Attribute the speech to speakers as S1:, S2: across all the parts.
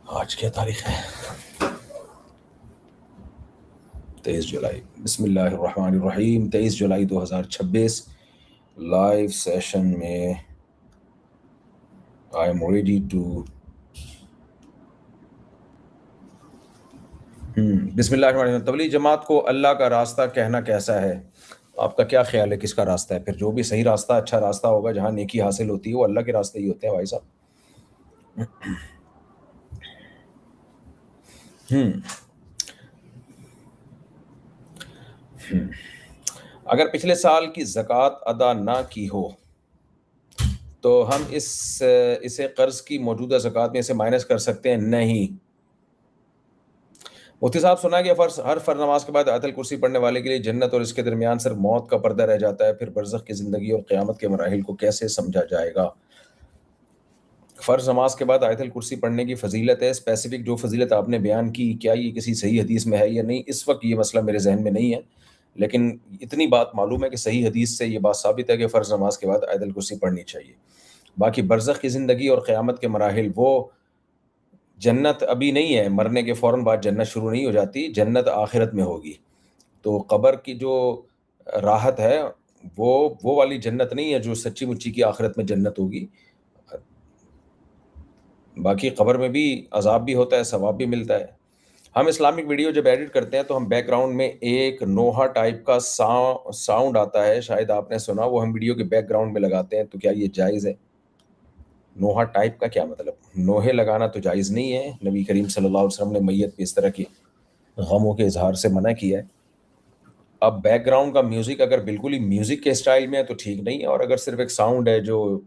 S1: آج کیا تاریخ ہے؟ 23 جولائی۔ بسم اللہ الرحمن الرحیم۔ 23 جولائی 2026 لائیو سیشن میں آئی ایم ریڈی ٹو بسم اللہ الرحمن الرحیم۔ تبلیغ جماعت کو اللہ کا راستہ کہنا کیسا ہے؟ آپ کا کیا خیال ہے کس کا راستہ ہے؟ پھر جو بھی صحیح راستہ اچھا راستہ ہوگا جہاں نیکی حاصل ہوتی ہے وہ اللہ کے راستے ہی ہوتے ہیں بھائی صاحب۔ اگر پچھلے سال کی زکوٰۃ ادا نہ کی ہو تو ہم اسے قرض کی موجودہ زکوٰۃ میں سے مائنس کر سکتے ہیں؟ نہیں۔ مفتی صاحب سنا کہ ہر فرض نماز کے بعد آیت الکرسی پڑھنے والے کے لیے جنت اور اس کے درمیان صرف موت کا پردہ رہ جاتا ہے، پھر برزخ کی زندگی اور قیامت کے مراحل کو کیسے سمجھا جائے گا؟ فرض نماز کے بعد آیت الکرسی پڑھنے کی فضیلت ہے، اسپیسیفک جو فضیلت آپ نے بیان کی، کیا یہ کسی صحیح حدیث میں ہے یا نہیں؟ اس وقت یہ مسئلہ میرے ذہن میں نہیں ہے، لیکن اتنی بات معلوم ہے کہ صحیح حدیث سے یہ بات ثابت ہے کہ فرض نماز کے بعد آیت الکرسی پڑھنی چاہیے۔ باقی برزخ کی زندگی اور قیامت کے مراحل، وہ جنت ابھی نہیں ہے، مرنے کے فوراً بعد جنت شروع نہیں ہو جاتی، جنت آخرت میں ہوگی۔ تو قبر کی جو راحت ہے وہ والی جنت نہیں ہے جو سچی مچی کی آخرت میں جنت ہوگی۔ باقی قبر میں بھی عذاب بھی ہوتا ہے، ثواب بھی ملتا ہے۔ ہم اسلامک ویڈیو جب ایڈٹ کرتے ہیں تو ہم بیک گراؤنڈ میں ایک نوحہ ٹائپ کا ساؤنڈ آتا ہے، شاید آپ نے سنا، وہ ہم ویڈیو کے بیک گراؤنڈ میں لگاتے ہیں، تو کیا یہ جائز ہے؟ نوحہ ٹائپ کا کیا مطلب؟ نوحے لگانا تو جائز نہیں ہے، نبی کریم صلی اللہ علیہ وسلم نے میت پہ اس طرح کے غموں کے اظہار سے منع کیا ہے۔ اب بیک گراؤنڈ کا میوزک اگر بالکل ہی میوزک کے اسٹائل میں ہے تو ٹھیک نہیں ہے، اور اگر صرف ایک ساؤنڈ ہے جو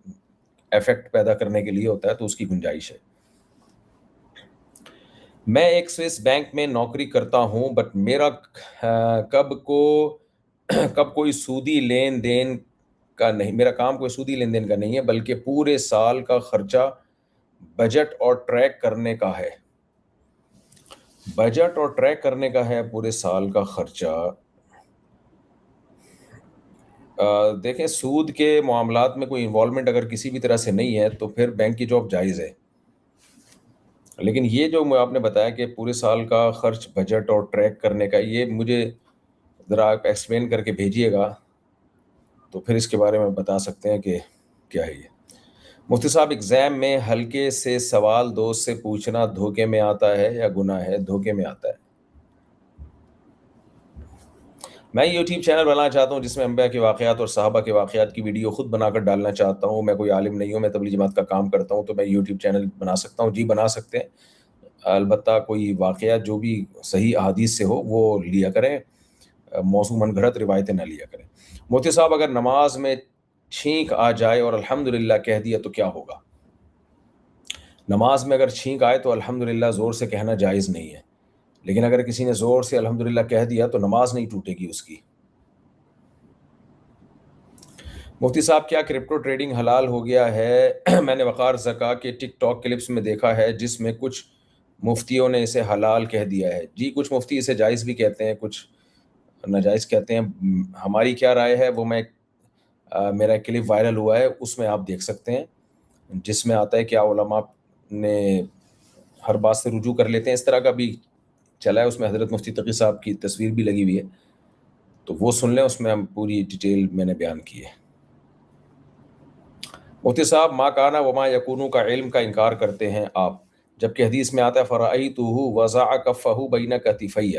S1: ایفیکٹ پیدا کرنے کے لیے ہوتا ہے تو اس کی گنجائش ہے۔ میں ایک سوئس بینک میں نوکری کرتا ہوں، بٹ میرا کب کوئی سودی لین دین کا نہیں، میرا کام کوئی سودی لین دین کا نہیں ہے، بلکہ پورے سال کا خرچہ بجٹ اور ٹریک کرنے کا ہے۔ بجٹ اور ٹریک کرنے کا ہے پورے سال کا خرچہ۔ دیکھیں، سود کے معاملات میں کوئی انوالومنٹ اگر کسی بھی طرح سے نہیں ہے تو پھر بینک کی جاب جائز ہے، لیکن یہ جو آپ نے بتایا کہ پورے سال کا خرچ بجٹ اور ٹریک کرنے کا، یہ مجھے ذرا آپ ایکسپلین کر کے بھیجیے گا تو پھر اس کے بارے میں بتا سکتے ہیں کہ کیا ہے یہ۔ مفتی صاحب، ایگزام میں ہلکے سے سوال دوست سے پوچھنا دھوکے میں آتا ہے یا گناہ ہے؟ دھوکے میں آتا ہے۔ میں یوٹیوب چینل بنانا چاہتا ہوں جس میں انبیاء کے واقعات اور صحابہ کے واقعات کی ویڈیو خود بنا کر ڈالنا چاہتا ہوں۔ میں کوئی عالم نہیں ہوں، میں تبلیغ جماعت کا کام کرتا ہوں، تو میں یوٹیوب چینل بنا سکتا ہوں؟ جی بنا سکتے ہیں، البتہ کوئی واقعہ جو بھی صحیح احادیث سے ہو وہ لیا کریں، موضوع من گھڑت روایتیں نہ لیا کریں۔ مفتی صاحب، اگر نماز میں چھینک آ جائے اور الحمدللہ کہہ دیا تو کیا ہوگا؟ نماز میں اگر چھینک آئے تو الحمدللہ زور سے کہنا جائز نہیں ہے، لیکن اگر کسی نے زور سے الحمدللہ کہہ دیا تو نماز نہیں ٹوٹے گی اس کی۔ مفتی صاحب، کیا کرپٹو ٹریڈنگ حلال ہو گیا ہے؟ میں نے وقار زکا کے ٹک ٹاک کلپس میں دیکھا ہے جس میں کچھ مفتیوں نے اسے حلال کہہ دیا ہے۔ جی، کچھ مفتی اسے جائز بھی کہتے ہیں، کچھ ناجائز کہتے ہیں۔ ہماری کیا رائے ہے وہ میرا ایک کلپ وائرل ہوا ہے، اس میں آپ دیکھ سکتے ہیں، جس میں آتا ہے کہ علماء نے ہر بات سے رجوع کر لیتے ہیں، اس طرح کا بھی چلا ہے۔ اس میں حضرت مفتی تقی صاحب کی تصویر بھی لگی ہوئی ہے، تو وہ سن لیں، اس میں ہم پوری ڈیٹیل میں نے بیان کی ہے۔ مفتی صاحب، ما کانا وما یکونو کا علم کا انکار کرتے ہیں آپ، جبکہ حدیث میں آتا ہے فرأیتہ وضع کفہ بین کتفی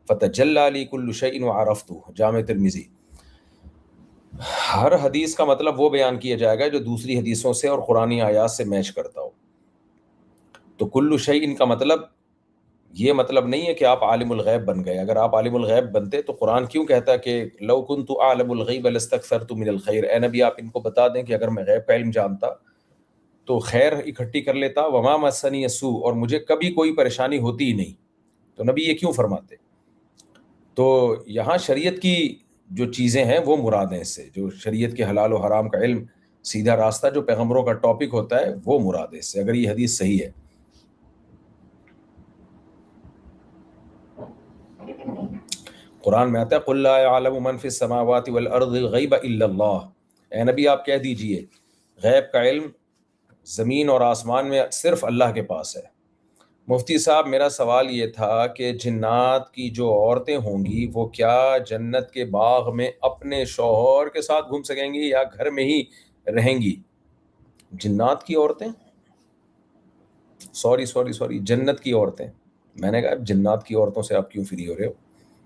S1: فتجلی لی کل شیء وعرفتہ، جامع ترمذی۔ ہر حدیث کا مطلب وہ بیان کیا جائے گا جو دوسری حدیثوں سے اور قرآنی آیات سے میچ کرتا ہو۔ تو کل شیء کا مطلب یہ مطلب نہیں ہے کہ آپ عالم الغیب بن گئے۔ اگر آپ عالم الغیب بنتے تو قرآن کیوں کہتا ہے کہ لو کنت اعلم الغیب لاستکثرت من الخیر؟ اے نبی، آپ ان کو بتا دیں کہ اگر میں غیب کا علم جانتا تو خیر اکٹھی کر لیتا، وما مسنی السوء، اور مجھے کبھی کوئی پریشانی ہوتی ہی نہیں۔ تو نبی یہ کیوں فرماتے؟ تو یہاں شریعت کی جو چیزیں ہیں وہ مراد ہیں، اس سے جو شریعت کے حلال و حرام کا علم، سیدھا راستہ جو پیغمبروں کا ٹاپک ہوتا ہے وہ مراد ہے اس سے، اگر یہ حدیث صحیح ہے۔ قرآن میں آتا ہے قل لا يعلم من في السماوات والارض الغیب الا اللہ، اے نبی آپ کہہ دیجئے غیب کا علم زمین اور آسمان میں صرف اللہ کے پاس ہے۔ مفتی صاحب میرا سوال یہ تھا کہ جنات کی جو عورتیں ہوں گی وہ کیا جنت کے باغ میں اپنے شوہر کے ساتھ گھوم سکیں گی یا گھر میں ہی رہیں گی؟ جنات کی عورتیں، سوری جنت کی عورتیں، میں نے کہا جنات کی عورتوں سے آپ کیوں فری ہو رہے ہو؟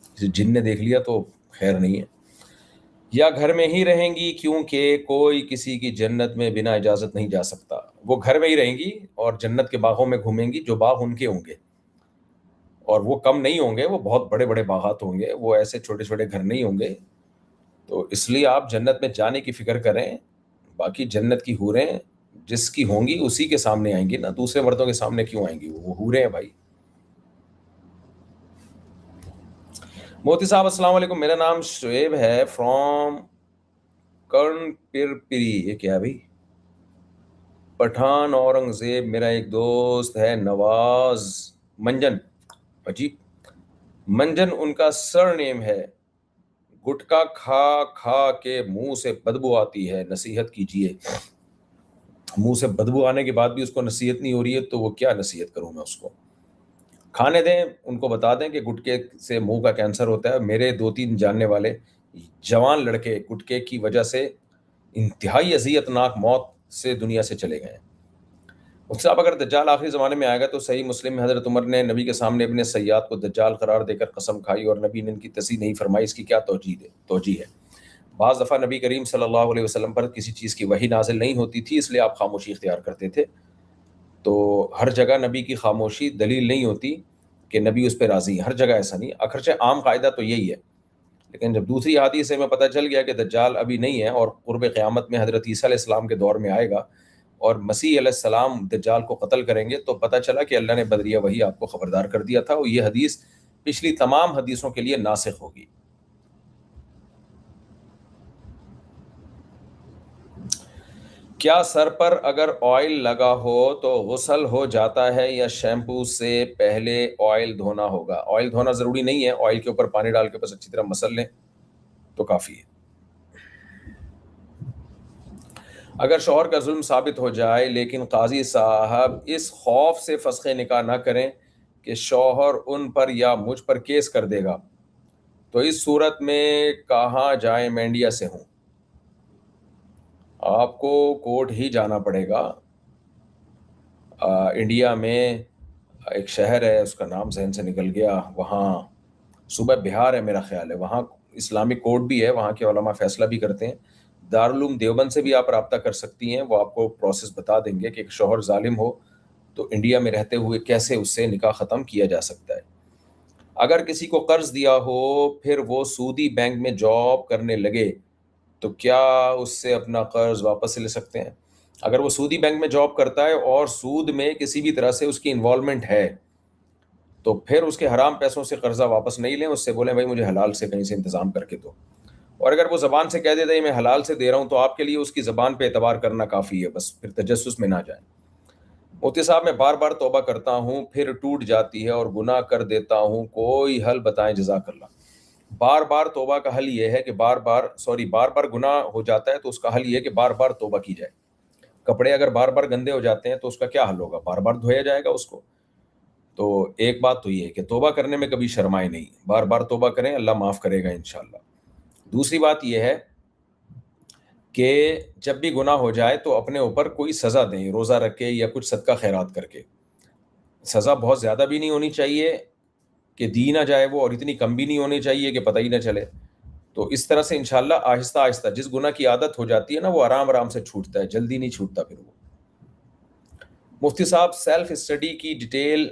S1: کسی جن نے دیکھ لیا تو خیر نہیں ہے۔ یا گھر میں ہی رہیں گی کیونکہ کوئی کسی کی جنت میں بنا اجازت نہیں جا سکتا۔ وہ گھر میں ہی رہیں گی اور جنت کے باغوں میں گھومیں گی، جو باغ ان کے ہوں گے، اور وہ کم نہیں ہوں گے، وہ بہت بڑے بڑے باغات ہوں گے، وہ ایسے چھوٹے چھوٹے گھر نہیں ہوں گے۔ تو اس لیے آپ جنت میں جانے کی فکر کریں، باقی جنت کی حوریں جس کی ہوں گی اسی کے سامنے آئیں گی نا، دوسرے مردوں کے سامنے کیوں آئیں گی؟ وہ حوریں ہیں بھائی۔ موتی صاحب السلام علیکم، میرا نام شعیب ہے فرام کرن پیر پری، یہ کیا بھائی؟ پٹھان اورنگزیب، میرا ایک دوست ہے نواز منجن، عجیب، منجن ان کا سر نیم ہے۔ گٹکا کھا کھا کے منہ سے بدبو آتی ہے، نصیحت کیجیے۔ منہ سے بدبو آنے کے بعد بھی اس کو نصیحت نہیں ہو رہی ہے تو وہ کیا نصیحت کروں میں اس کو؟ کھانے دیں، ان کو بتا دیں کہ گٹکے سے منہ کا کینسر ہوتا ہے۔ میرے 2-3 جاننے والے جوان لڑکے گٹکے کی وجہ سے انتہائی اذیت ناک موت سے دنیا سے چلے گئے ہیں۔ اس سے اب اگر دجال آخری زمانے میں آئے گا تو صحیح مسلم میں حضرت عمر نے نبی کے سامنے اپنے سیاد کو دجال قرار دے کر قسم کھائی اور نبی نے ان کی تصحیح نہیں فرمائی، اس کی کیا توجیہ ہے؟ بعض دفعہ نبی کریم صلی اللہ علیہ وسلم پر کسی چیز کی وحی نازل نہیں ہوتی تھی، اس لیے آپ خاموشی اختیار کرتے تھے۔ تو ہر جگہ نبی کی خاموشی دلیل نہیں ہوتی کہ نبی اس پہ راضی ہے، ہر جگہ ایسا نہیں، اگرچہ عام قاعدہ تو یہی ہے۔ لیکن جب دوسری حدیث سے میں پتہ چل گیا کہ دجال ابھی نہیں ہے اور قرب قیامت میں حضرت عیسیٰ علیہ السلام کے دور میں آئے گا اور مسیح علیہ السلام دجال کو قتل کریں گے، تو پتہ چلا کہ اللہ نے بدریہ وحی آپ کو خبردار کر دیا تھا، اور یہ حدیث پچھلی تمام حدیثوں کے لیے ناسخ ہوگی۔ کیا سر پر اگر آئل لگا ہو تو غسل ہو جاتا ہے یا شیمپو سے پہلے آئل دھونا ہوگا؟ آئل دھونا ضروری نہیں ہے، آئل کے اوپر پانی ڈال کے بس اچھی طرح مسل لیں تو کافی ہے۔ اگر شوہر کا ظلم ثابت ہو جائے لیکن قاضی صاحب اس خوف سے فسخ نکاح نہ کریں کہ شوہر ان پر یا مجھ پر کیس کر دے گا، تو اس صورت میں کہاں جائیں؟ میں انڈیا سے ہوں۔ آپ کو کورٹ ہی جانا پڑے گا۔ انڈیا میں ایک شہر ہے، اس کا نام ذہن سے نکل گیا، وہاں صوبہ بہار ہے میرا خیال ہے، وہاں اسلامک کورٹ بھی ہے، وہاں کے علماء فیصلہ بھی کرتے ہیں۔ دارالعلوم دیوبند سے بھی آپ رابطہ کر سکتی ہیں، وہ آپ کو پروسیس بتا دیں گے کہ ایک شوہر ظالم ہو تو انڈیا میں رہتے ہوئے کیسے اس سے نکاح ختم کیا جا سکتا ہے۔ اگر کسی کو قرض دیا ہو پھر وہ سودی بینک میں جاب کرنے لگے تو کیا اس سے اپنا قرض واپس لے سکتے ہیں؟ اگر وہ سودی بینک میں جاب کرتا ہے اور سود میں کسی بھی طرح سے اس کی انوالومنٹ ہے تو پھر اس کے حرام پیسوں سے قرضہ واپس نہیں لیں، اس سے بولیں بھائی مجھے حلال سے کہیں سے انتظام کر کے دو۔ اور اگر وہ زبان سے کہہ دیتا ہے میں حلال سے دے رہا ہوں تو آپ کے لیے اس کی زبان پہ اعتبار کرنا کافی ہے، بس پھر تجسس میں نہ جائیں۔ موتی صاحب میں بار بار توبہ کرتا ہوں پھر ٹوٹ جاتی ہے اور گناہ کر دیتا ہوں، کوئی حل بتائیں جزاک اللہ۔ بار بار توبہ کا حل یہ ہے کہ بار بار گناہ ہو جاتا ہے تو اس کا حل یہ ہے کہ بار بار توبہ کی جائے۔ کپڑے اگر بار بار گندے ہو جاتے ہیں تو اس کا کیا حل ہوگا؟ بار بار دھویا جائے گا اس کو۔ تو ایک بات تو یہ ہے کہ توبہ کرنے میں کبھی شرمائے نہیں، بار بار توبہ کریں، اللہ معاف کرے گا انشاءاللہ۔ دوسری بات یہ ہے کہ جب بھی گناہ ہو جائے تو اپنے اوپر کوئی سزا دیں، روزہ رکھ کے یا کچھ صدقہ خیرات کر کے۔ سزا بہت زیادہ بھی نہیں ہونی چاہیے کہ دی نہ جائے وہ، اور اتنی کم بھی نہیں ہونی چاہیے کہ پتہ ہی نہ چلے۔ تو اس طرح سے انشاءاللہ آہستہ آہستہ جس گناہ کی عادت ہو جاتی ہے نا وہ آرام آرام سے چھوٹتا ہے، جلدی نہیں چھوٹتا پھر وہ۔ مفتی صاحب سیلف اسٹڈی کی ڈیٹیل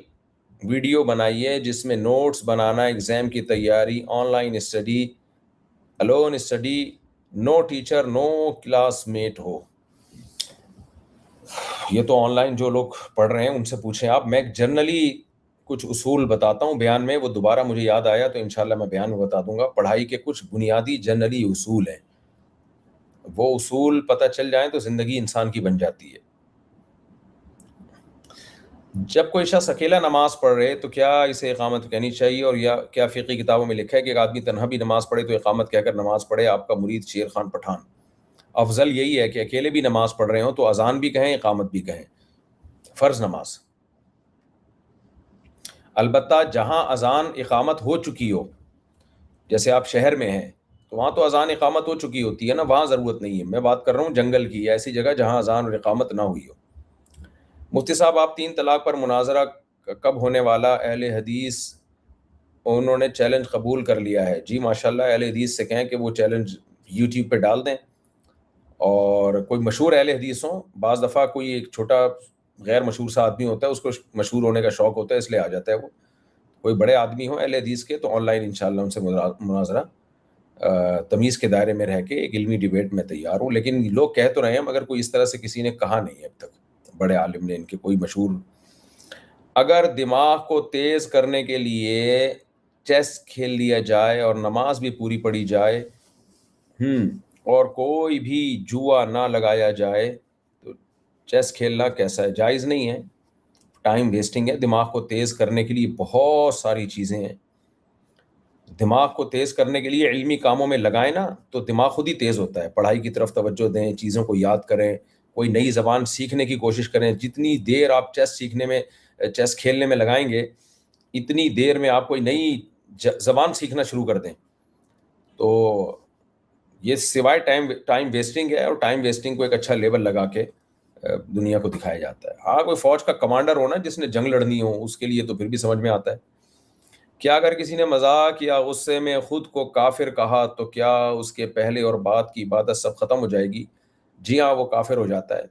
S1: ویڈیو بنائیے جس میں نوٹس بنانا، ایگزام کی تیاری، online study, alone study, no teacher no classmate ہو۔ یہ تو آن لائن جو لوگ پڑھ رہے ہیں ان سے پوچھیں آپ، میں جنرلی کچھ اصول بتاتا ہوں بیان میں، وہ دوبارہ مجھے یاد آیا تو انشاءاللہ میں بیان میں بتا دوں گا۔ پڑھائی کے کچھ بنیادی جنرلی اصول ہیں، وہ اصول پتہ چل جائیں تو زندگی انسان کی بن جاتی ہے۔ جب کوئی شخص اکیلا نماز پڑھ رہے تو کیا اسے اقامت کہنی چاہیے، اور یا کیا فقہی کتابوں میں لکھا ہے کہ ایک آدمی تنہا بھی نماز پڑھے تو اقامت کہہ کر نماز پڑھے؟ آپ کا مرید شیر خان پٹھان۔ افضل یہی ہے کہ اکیلے بھی نماز پڑھ رہے ہوں تو اذان بھی کہیں، اقامت بھی کہیں، فرض نماز۔ البتہ جہاں اذان اقامت ہو چکی ہو، جیسے آپ شہر میں ہیں تو وہاں تو اذان اقامت ہو چکی ہوتی ہے نا، وہاں ضرورت نہیں ہے. میں بات کر رہا ہوں جنگل کی یا ایسی جگہ جہاں اذان اور اقامت نہ ہوئی ہو. مفتی صاحب، آپ 3 طلاق پر مناظرہ کب ہونے والا؟ اہل حدیث انہوں نے چیلنج قبول کر لیا ہے. جی ماشاءاللہ، اہل حدیث سے کہیں کہ وہ چیلنج یوٹیوب پہ ڈال دیں، اور کوئی مشہور اہل حدیث ہوں. بعض دفعہ کوئی ایک چھوٹا غیر مشہور سا آدمی ہوتا ہے، اس کو مشہور ہونے کا شوق ہوتا ہے، اس لیے آ جاتا ہے. وہ کوئی بڑے آدمی ہوں اہل حدیث کے تو آن لائن انشاءاللہ ان سے مناظرہ تمیز کے دائرے میں رہ کے ایک علمی ڈیبیٹ میں تیار ہوں. لیکن لوگ کہہ تو رہے ہیں، مگر کوئی اس طرح سے کسی نے کہا نہیں ہے اب تک، بڑے عالم نے ان کے کوئی مشہور. اگر دماغ کو تیز کرنے کے لیے چیس کھیل لیا جائے اور نماز بھی پوری پڑھی جائے اور کوئی بھی جوا نہ لگایا جائے تو چیس کھیلنا کیسا ہے؟ جائز نہیں ہے، ٹائم ویسٹنگ ہے. دماغ کو تیز کرنے کے لیے بہت ساری چیزیں ہیں. دماغ کو تیز کرنے کے لیے علمی کاموں میں لگائیں نا تو دماغ خود ہی تیز ہوتا ہے. پڑھائی کی طرف توجہ دیں، چیزوں کو یاد کریں، کوئی نئی زبان سیکھنے کی کوشش کریں. جتنی دیر آپ چیس کھیلنے میں لگائیں گے، اتنی دیر میں آپ کوئی نئی زبان سیکھنا شروع کر دیں. تو یہ سوائے ٹائم ویسٹنگ ہے، اور ٹائم ویسٹنگ کو ایک اچھا لیبل لگا کے دنیا کو دکھایا جاتا ہے. ہاں، کوئی فوج کا کمانڈر ہونا جس نے جنگ لڑنی ہو، اس کے لیے تو پھر بھی سمجھ میں آتا ہے. کیا اگر کسی نے مذاق یا غصے میں خود کو کافر کہا تو کیا اس کے پہلے اور بعد کی عبادت سب ختم ہو جائے گی؟ جی ہاں، وہ کافر ہو جاتا ہے.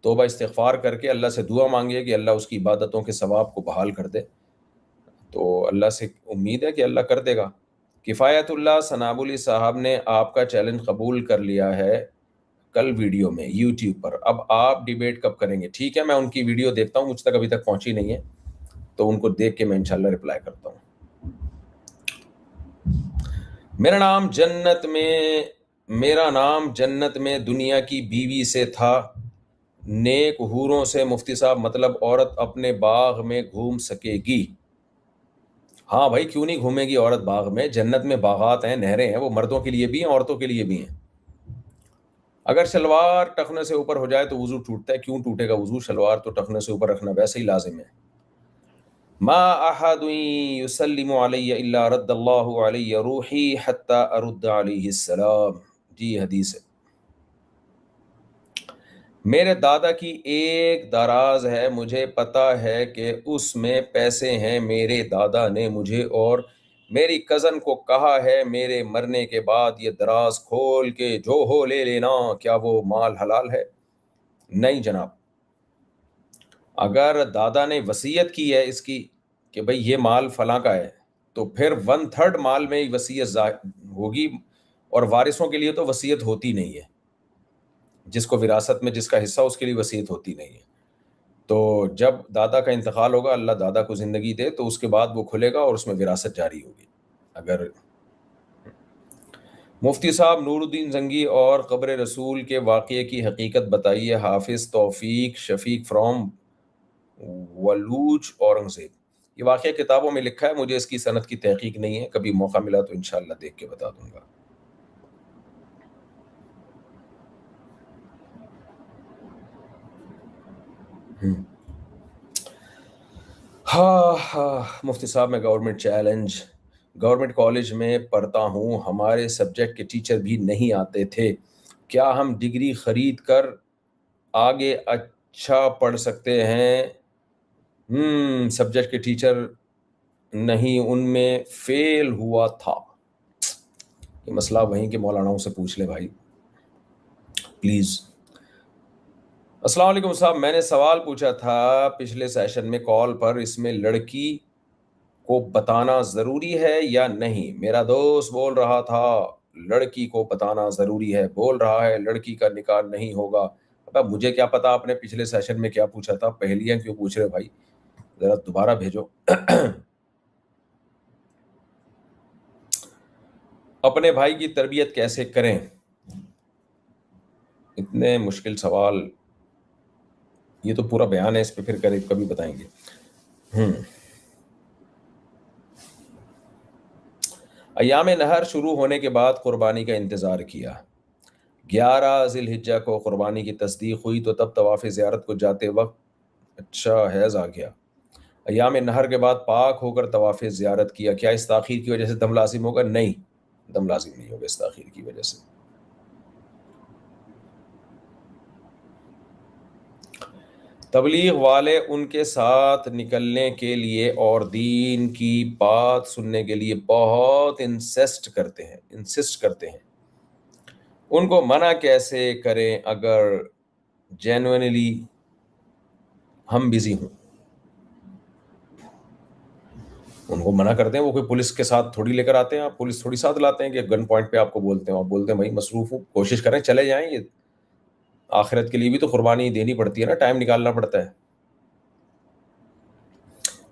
S1: توبہ استغفار کر کے اللہ سے دعا مانگے کہ اللہ اس کی عبادتوں کے ثواب کو بحال کر دے. تو اللہ سے امید ہے کہ اللہ کر دے گا. کفایت اللہ سنابلی صاحب نے آپ کا چیلنج قبول کر لیا ہے کل ویڈیو میں یوٹیوب پر. اب آپ ڈیبیٹ کب کریں گے؟ ٹھیک ہے، میں ان کی ویڈیو دیکھتا ہوں، مجھ تک ابھی تک پہنچی نہیں ہے تو ان کو دیکھ کے میں انشاءاللہ رپلائی کرتا ہوں. میرا نام جنت میں دنیا کی بیوی سے تھا، نیک حوروں سے. مفتی صاحب، مطلب عورت اپنے باغ میں گھوم سکے گی؟ ہاں بھائی، کیوں نہیں گھومے گی عورت باغ میں؟ جنت میں باغات ہیں، نہریں ہیں، وہ مردوں کے لیے بھی ہیں، عورتوں کے لیے بھی ہیں. اگر شلوار ٹخنے سے اوپر ہو جائے تو وضو ٹوٹتا ہے. کیوں ٹوٹے گا وضو؟ شلوار تو ٹخنے سے اوپر رکھنا ویسے ہی لازم ہے. ما احد یسلم علی الا رد اللہ علی روحی حتی ارد علیہ السلام. جی حدیث ہے. میرے دادا کی ایک دراز ہے، مجھے پتا ہے کہ اس میں پیسے ہیں. میرے دادا نے مجھے اور میری کزن کو کہا ہے میرے مرنے کے بعد یہ دراز کھول کے جو ہو لے لینا. کیا وہ مال حلال ہے؟ نہیں جناب. اگر دادا نے وصیت کی ہے اس کی کہ بھئی یہ مال فلاں کا ہے، تو پھر 1/3 مال میں ہی وصیت ہوگی، اور وارثوں کے لیے تو وصیت ہوتی نہیں ہے. جس کو وراثت میں جس کا حصہ، اس کے لیے وصیت ہوتی نہیں ہے. تو جب دادا کا انتقال ہوگا، اللہ دادا کو زندگی دے، تو اس کے بعد وہ کھلے گا اور اس میں وراثت جاری ہوگی. اگر مفتی صاحب نور الدین زنگی اور قبر رسول کے واقعے کی حقیقت بتائیے. حافظ توفیق شفیق فرام ولوج اورنگزیب. یہ واقعہ کتابوں میں لکھا ہے، مجھے اس کی سند کی تحقیق نہیں ہے، کبھی موقع ملا تو انشاءاللہ دیکھ کے بتا دوں گا. مفتی صاحب، میں گورنمنٹ کالج میں پڑھتا ہوں، ہمارے سبجیکٹ کے ٹیچر بھی نہیں آتے تھے. کیا ہم ڈگری خرید کر آگے اچھا پڑھ سکتے ہیں؟ سبجیکٹ کے ٹیچر نہیں، ان میں فیل ہوا تھا. یہ مسئلہ وہیں کے مولاناؤں سے پوچھ لے بھائی پلیز. السلام علیکم صاحب، میں نے سوال پوچھا تھا پچھلے سیشن میں کال پر، اس میں لڑکی کو بتانا ضروری ہے یا نہیں؟ میرا دوست بول رہا تھا لڑکی کو بتانا ضروری ہے، بول رہا ہے لڑکی کا نکاح نہیں ہوگا. اب مجھے کیا پتا آپ نے پچھلے سیشن میں کیا پوچھا تھا؟ پہلیاں کیوں پوچھ رہے بھائی؟ ذرا دوبارہ بھیجو. اپنے بھائی کی تربیت کیسے کریں؟ اتنے مشکل سوال، یہ تو پورا بیان ہے، اس پہ پھر کبھی بتائیں گے. ایام نہر شروع ہونے کے بعد قربانی کا انتظار کیا. 11 ذی الحجہ کو قربانی کی تصدیق ہوئی تو تب طواف زیارت کو جاتے وقت اچھا حیض آ گیا. ایام نہر کے بعد پاک ہو کر طواف زیارت کیا، کیا اس تاخیر کی وجہ سے دم لازم ہوگا؟ نہیں، دم لازم نہیں ہوگا اس تاخیر کی وجہ سے۔ تبلیغ والے ان کے ساتھ نکلنے کے لیے اور دین کی بات سننے کے لیے بہت انسسٹ کرتے ہیں، ان کو منع کیسے کریں اگر جینوئنلی ہم بزی ہوں؟ ان کو منع کرتے ہیں، وہ کوئی پولیس کے ساتھ تھوڑی لے کر آتے ہیں، آپ پولیس تھوڑی ساتھ لاتے ہیں کہ گن پوائنٹ پہ آپ کو بولتے ہیں، آپ بولتے ہیں بھائی مصروف ہوں، کوشش کریں چلے جائیں، یہ آخرت کے لیے بھی تو قربانی دینی پڑتی ہے نا، ٹائم نکالنا پڑتا ہے۔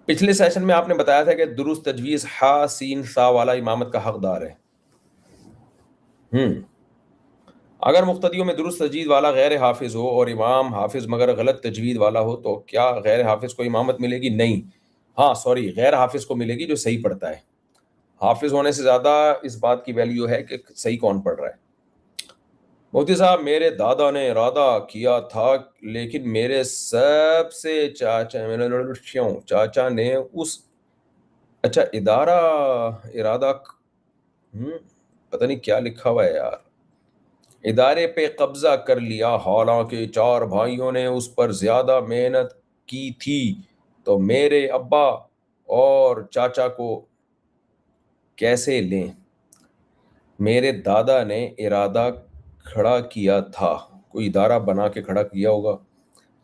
S1: پچھلے سیشن میں آپ نے بتایا تھا کہ درست تجویز ہا سین سا والا امامت کا حقدار ہے۔ اگر مقتدیوں میں درست تجوید والا غیر حافظ ہو اور امام حافظ مگر غلط تجوید والا ہو تو کیا غیر حافظ کو امامت ملے گی؟ نہیں، ہاں سوری، غیر حافظ کو ملے گی جو صحیح پڑھتا ہے۔ حافظ ہونے سے زیادہ اس بات کی ویلیو ہے کہ صحیح کون پڑھ رہا ہے۔ مفتی صاحب، میرے دادا نے ارادہ کیا تھا لیکن میرے سب سے چاچا نے اس ارادہ پتہ نہیں کیا لکھا ہوا ہے یار، ادارے پہ قبضہ کر لیا، حالانکہ 4 بھائیوں نے اس پر زیادہ محنت کی تھی، تو میرے ابا اور چاچا کو کیسے لیں؟ میرے دادا نے ارادہ کھڑا کیا تھا، کوئی ادارہ بنا کے کھڑا کیا ہوگا،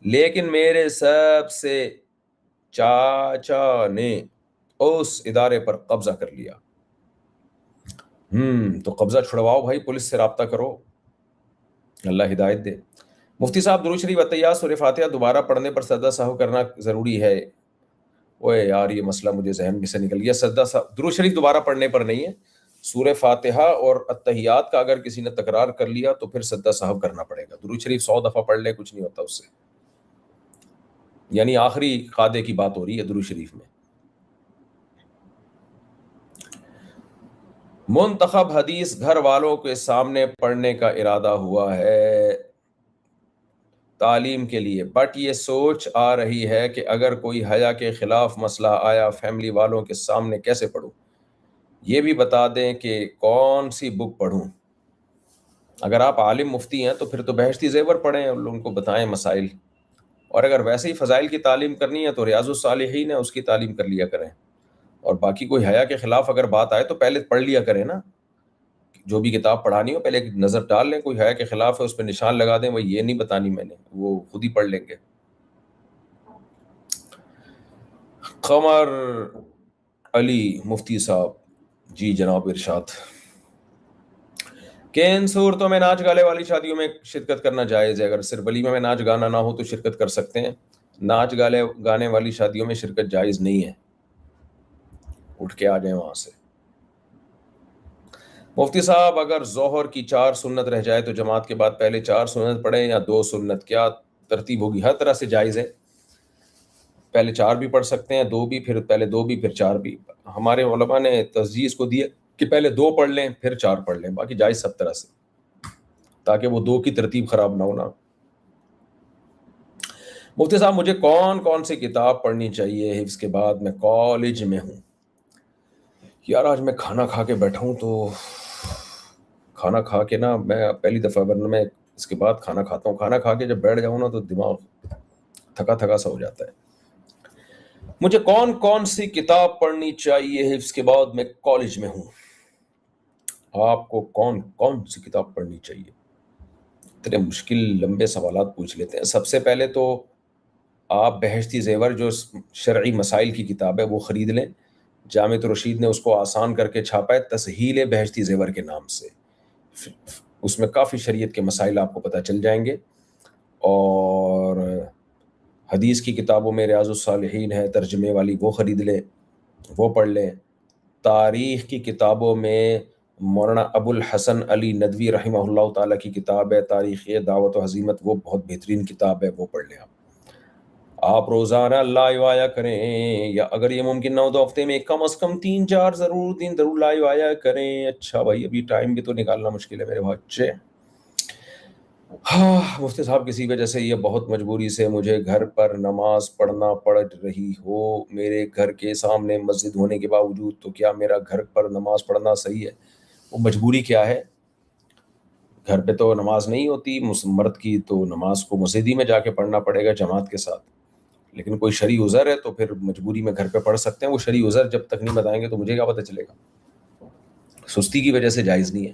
S1: لیکن میرے سب سے چاچا نے اس ادارے پر قبضہ کر لیا۔ تو قبضہ چھڑواؤ بھائی، پولیس سے رابطہ کرو، اللہ ہدایت دے۔ مفتی صاحب، درود شریف عطیہ سورہ فاتحہ دوبارہ پڑھنے پر سجدہ سہو کرنا ضروری ہے؟ اوے یار، یہ مسئلہ مجھے ذہن میں سے نکل گیا۔ درود شریف دوبارہ پڑھنے پر نہیں ہے، سورہ فاتحہ اور اتحیات کا اگر کسی نے تکرار کر لیا تو پھر سجدہ سہو کرنا پڑے گا۔ درود شریف 100 دفعہ پڑھ لے، کچھ نہیں ہوتا اس سے، یعنی آخری قاعدے کی بات ہو رہی ہے درود شریف میں۔ منتخب حدیث گھر والوں کے سامنے پڑھنے کا ارادہ ہوا ہے تعلیم کے لیے، بٹ یہ سوچ آ رہی ہے کہ اگر کوئی حیا کے خلاف مسئلہ آیا فیملی والوں کے سامنے کیسے پڑھوں؟ یہ بھی بتا دیں کہ کون سی بک پڑھوں۔ اگر آپ عالم مفتی ہیں تو پھر تو بہشتی زیور پڑھیں اور ان کو بتائیں مسائل، اور اگر ویسے ہی فضائل کی تعلیم کرنی ہے تو ریاض الصالحین ہے، اس کی تعلیم کر لیا کریں، اور باقی کوئی حیا کے خلاف اگر بات آئے تو پہلے پڑھ لیا کریں نا، جو بھی کتاب پڑھانی ہو پہلے ایک نظر ڈال لیں، کوئی حیا کے خلاف ہے اس پہ نشان لگا دیں، وہ یہ نہیں بتانی میں نے، وہ خود ہی پڑھ لیں گے۔ قمر علی مفتی صاحب، جی جناب ارشاد۔ کن صورتوں میں ناچ گالے والی شادیوں میں شرکت کرنا جائز ہے؟ اگر صرف ولیمہ میں ناچ گانا نہ ہو تو شرکت کر سکتے ہیں، ناچ گانے والی شادیوں میں شرکت جائز نہیں ہے، اٹھ کے آ جائیں وہاں سے۔ مفتی صاحب، اگر ظہر کی 4 سنت رہ جائے تو جماعت کے بعد پہلے 4 سنت پڑھیں یا 2 سنت، کیا ترتیب ہوگی؟ ہر طرح سے جائز ہے، پہلے 4 بھی پڑھ سکتے ہیں، 2 بھی، پھر پہلے 2 بھی پھر 4 بھی۔ ہمارے علماء نے ترجیح اس کو دی ہے کہ پہلے 2 پڑھ لیں پھر 4 پڑھ لیں، باقی جائز سب طرح سے، تاکہ وہ 2 کی ترتیب خراب نہ ہونا۔ مفتی صاحب، مجھے کون کون سی کتاب پڑھنی چاہیے حفظ کے بعد؟ میں کالج میں ہوں۔ یار آج میں کھانا کھا کے بیٹھا ہوں، تو کھانا کھا کے نا، میں پہلی دفعہ، ورنہ میں اس کے بعد کھانا کھاتا ہوں، کھانا کھا کے جب بیٹھ جاؤں نا تو دماغ تھکا تھکا سا ہو جاتا ہے۔ مجھے کون کون سی کتاب پڑھنی چاہیے حفظ کے بعد؟ میں کالج میں ہوں۔ آپ کو کون کون سی کتاب پڑھنی چاہیے؟ اتنے مشکل لمبے سوالات پوچھ لیتے ہیں۔ سب سے پہلے تو آپ بہشتی زیور جو شرعی مسائل کی کتاب ہے وہ خرید لیں، جامع رشید نے اس کو آسان کر کے چھاپا ہے تسہیل بہشتی زیور کے نام سے، اس میں کافی شریعت کے مسائل آپ کو پتہ چل جائیں گے۔ اور حدیث کی کتابوں میں ریاض الصالحین ہے ترجمے والی، وہ خرید لیں، وہ پڑھ لیں۔ تاریخ کی کتابوں میں مولانا ابو الحسن علی ندوی رحمہ اللہ تعالیٰ کی کتاب ہے تاریخ دعوت و حزیمت، وہ بہت بہترین کتاب ہے، وہ پڑھ لیں۔ آپ روزانہ لائیو آیا کریں، یا اگر یہ ممکن نہ ہو تو ہفتے میں کم از کم 3-4 ضرور لائیو آیا کریں۔ اچھا بھائی، ابھی ٹائم بھی تو نکالنا مشکل ہے میرے بچے۔ ہاں مفتی صاحب، کسی وجہ سے یہ بہت مجبوری سے مجھے گھر پر نماز پڑھنا پڑ رہی ہو، میرے گھر کے سامنے مسجد ہونے کے باوجود، تو کیا میرا گھر پر نماز پڑھنا صحیح ہے؟ وہ مجبوری کیا ہے؟ گھر پہ تو نماز نہیں ہوتی مرد کی، تو نماز کو مسجد ہی میں جا کے پڑھنا پڑے گا جماعت کے ساتھ. لیکن کوئی شرعی عذر ہے تو پھر مجبوری میں گھر پہ پڑھ سکتے ہیں. وہ شرعی عذر جب تک نہیں بتائیں گے تو مجھے کیا پتہ چلے گا؟ سستی کی وجہ سے جائز نہیں ہے.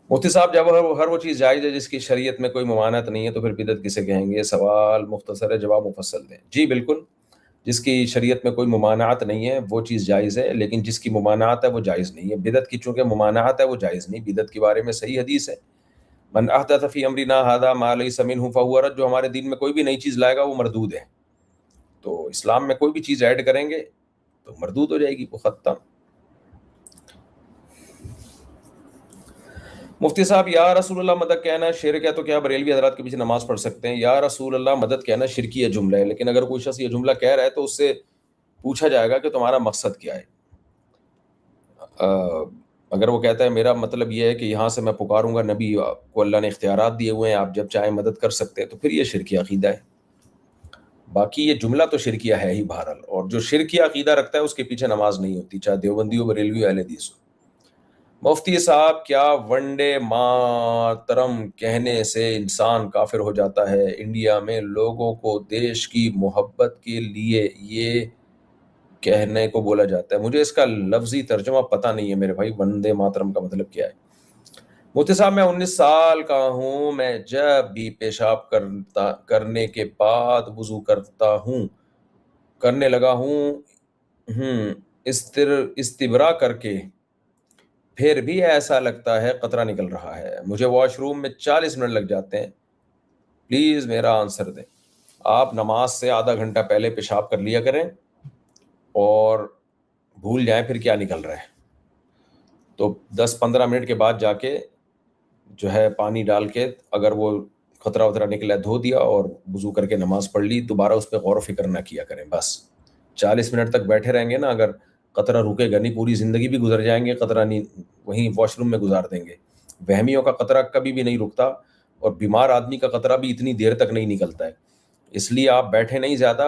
S1: مفتی صاحب، جب ہر وہ چیز جائز ہے جس کی شریعت میں کوئی ممانعت نہیں ہے، تو پھر بدعت کسے کہیں گے؟ سوال مختصر ہے، جواب مفصل دیں. جی بالکل، جس کی شریعت میں کوئی ممانعت نہیں ہے وہ چیز جائز ہے، لیکن جس کی ممانعت ہے وہ جائز نہیں ہے. بدعت کی چونکہ ممانعت ہے وہ جائز نہیں. بدعت کے بارے میں صحیح حدیث ہے، من احدث فی امرنا ھذا ما لیس منہ فہو رد. جو ہمارے دین میں کوئی بھی نئی چیز لائے گا وہ مردود ہے. تو اسلام میں کوئی بھی چیز ایڈ کریں گے تو مردود ہو جائے گی، وہ ختم. مفتی صاحب، یا رسول اللہ مدد کہنا شرک ہے، تو کیا بریلوی حضرات کے پیچھے نماز پڑھ سکتے ہیں؟ یا رسول اللہ مدد کہنا شرکی ہے جملہ ہے، لیکن اگر کوئی شخص یہ جملہ کہہ رہا ہے تو اس سے پوچھا جائے گا کہ تمہارا مقصد کیا ہے. اگر وہ کہتا ہے میرا مطلب یہ ہے کہ یہاں سے میں پکاروں گا، نبی کو اللہ نے اختیارات دیے ہوئے ہیں، آپ جب چاہیں مدد کر سکتے ہیں، تو پھر یہ شرکی عقیدہ ہے. باقی یہ جملہ تو شرکیہ ہے ہی بہرحال، اور جو شرکیہ عقیدہ رکھتا ہے اس کے پیچھے نماز نہیں ہوتی، چاہے دیوبندی ہو، بریلوی ہو، اہل حدیث ہو. مفتی صاحب، کیا ونڈے ماترم کہنے سے انسان کافر ہو جاتا ہے؟ انڈیا میں لوگوں کو دیش کی محبت کے لیے یہ کہنے کو بولا جاتا ہے. مجھے اس کا لفظی ترجمہ پتہ نہیں ہے میرے بھائی، ونڈے ماترم کا مطلب کیا ہے؟ مفتی صاحب، میں 19 سال کا ہوں، میں جب بھی پیشاب کرنے کے بعد وضو کرنے لگا ہوں استبرا کر کے، پھر بھی ایسا لگتا ہے قطرہ نکل رہا ہے. مجھے واش روم میں 40 منٹ لگ جاتے ہیں. پلیز میرا آنسر دیں. آپ نماز سے آدھا گھنٹہ پہلے پیشاب کر لیا کریں اور بھول جائیں پھر کیا نکل رہا ہے، تو 10-15 منٹ کے بعد جا کے جو ہے پانی ڈال کے اگر وہ خطرہ وطرہ نکلا دھو دیا اور وضو کر کے نماز پڑھ لی. دوبارہ اس پہ غور و فکر نہ کیا کریں. بس 40 منٹ تک بیٹھے رہیں گے نا، اگر قطرہ رکے گا نہیں، پوری زندگی بھی گزر جائیں گے، قطرہ نہیں وہیں واش روم میں گزار دیں گے. وہمیوں کا قطرہ کبھی بھی نہیں رکتا، اور بیمار آدمی کا قطرہ بھی اتنی دیر تک نہیں نکلتا ہے. اس لیے آپ بیٹھے نہیں زیادہ،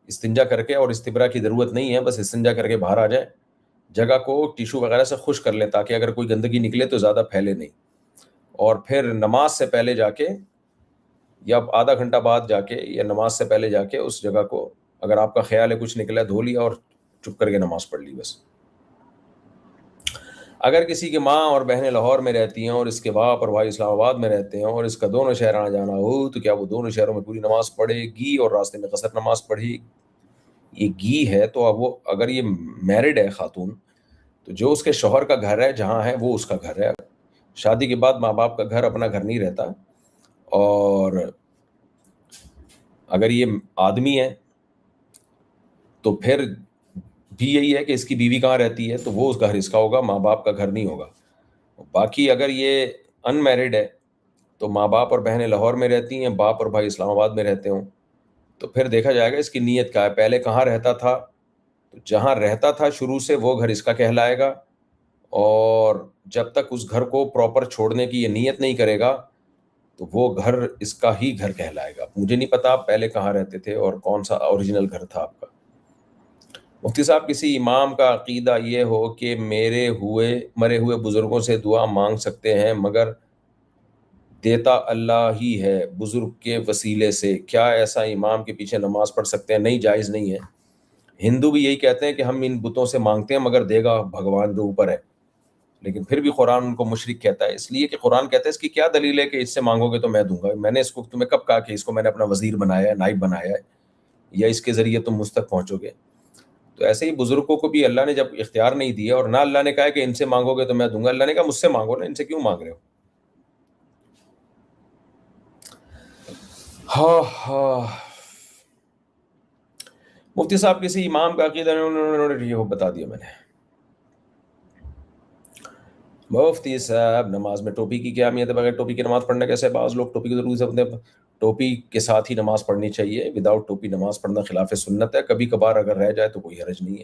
S1: استنجا کر کے، اور استبرا کی ضرورت نہیں ہے، بس استنجا کر کے باہر آ جائیں، جگہ کو ٹیشو وغیرہ سے خشک کر لیں تاکہ اگر کوئی گندگی نکلے تو زیادہ پھیلے نہیں. اور پھر نماز سے پہلے جا کے یا آدھا گھنٹہ بعد جا کے یا نماز سے پہلے جا کے اس جگہ کو اگر آپ کا خیال ہے کچھ نکلا دھو لیا اور چپ کر کے نماز پڑھ لی بس. اگر کسی کی ماں اور بہنیں لاہور میں رہتی ہیں اور اس کے باپ اور بھائی اسلام آباد میں رہتے ہیں اور اس کا دونوں شہر آنا جانا ہو، تو کیا وہ دونوں شہروں میں پوری نماز پڑھے گی اور راستے میں قصر نماز پڑھے؟ یہ گی ہے تو اب وہ اگر یہ میرڈ ہے خاتون، تو جو اس کے شوہر کا گھر ہے جہاں ہے وہ اس کا گھر ہے. شادی کے بعد ماں باپ کا گھر اپنا گھر نہیں رہتا. اور اگر یہ آدمی ہے تو پھر بھی یہی ہے کہ اس کی بیوی کہاں رہتی ہے تو وہ اس گھر اس کا ہوگا، ماں باپ کا گھر نہیں ہوگا. باقی اگر یہ ان میرڈ ہے تو ماں باپ اور بہنیں لاہور میں رہتی ہیں، باپ اور بھائی اسلام آباد میں رہتے ہوں، تو پھر دیکھا جائے گا اس کی نیت کیا ہے. پہلے کہاں رہتا تھا، تو جہاں رہتا تھا شروع سے وہ گھر اس کا کہلائے گا، اور جب تک اس گھر کو پراپر چھوڑنے کی یہ نیت نہیں کرے گا تو وہ گھر اس کا ہی گھر کہلائے گا. مجھے نہیں پتا آپ پہلے کہاں رہتے تھے اور کون سا اوریجنل گھر تھا آپ کا. مفتی صاحب، کسی امام کا عقیدہ یہ ہو کہ مرے ہوئے بزرگوں سے دعا مانگ سکتے ہیں مگر دیتا اللہ ہی ہے بزرگ کے وسیلے سے، کیا ایسا امام کے پیچھے نماز پڑھ سکتے ہیں؟ نہیں، جائز نہیں ہے. ہندو بھی یہی کہتے ہیں کہ ہم ان بتوں سے مانگتے ہیں مگر دے گا بھگوان جو اوپر ہے، لیکن پھر بھی قرآن ان کو مشرک کہتا ہے، اس لیے کہ قرآن کہتا ہے اس کی کیا دلیل ہے کہ اس سے مانگو گے تو میں دوں گا؟ میں نے اس کو تمہیں کب کہا کہ اس کو میں نے اپنا وزیر بنایا ہے، نائب بنایا ہے، یا اس کے ذریعے تم مجھ تک پہنچو گے؟ تو ایسے ہی بزرگوں کو بھی اللہ نے جب اختیار نہیں دیا، اور نہ اللہ نے کہا کہ ان سے مانگو گے تو میں دوں گا، اللہ نے کہا مجھ سے مانگو نا، ان سے کیوں مانگ رہے ہو؟ ہاں ہاں. مفتی صاحب، کسی امام کا عقیدہ یہ بتا دیا میں نے. مفتی صاحب، نماز میں ٹوپی کی کیا اہمیت ہے؟ بغیر ٹوپی کی نماز پڑھنا کیسے؟ بعض لوگ ٹوپی کی ضرورت سمجھتے ہیں. ٹوپی کے ساتھ ہی نماز پڑھنی چاہیے، وداؤٹ ٹوپی نماز پڑھنا خلاف سنت ہے. کبھی کبھار اگر رہ جائے تو کوئی حرج نہیں ہے.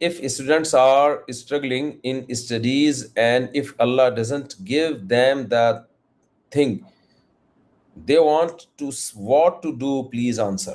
S1: if students are struggling in studies and if Allah doesn't give them that thing they want to, what to do, please answer।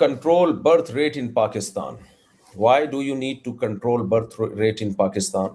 S1: control birth rate in Pakistan. Why do you need to control birth rate in Pakistan?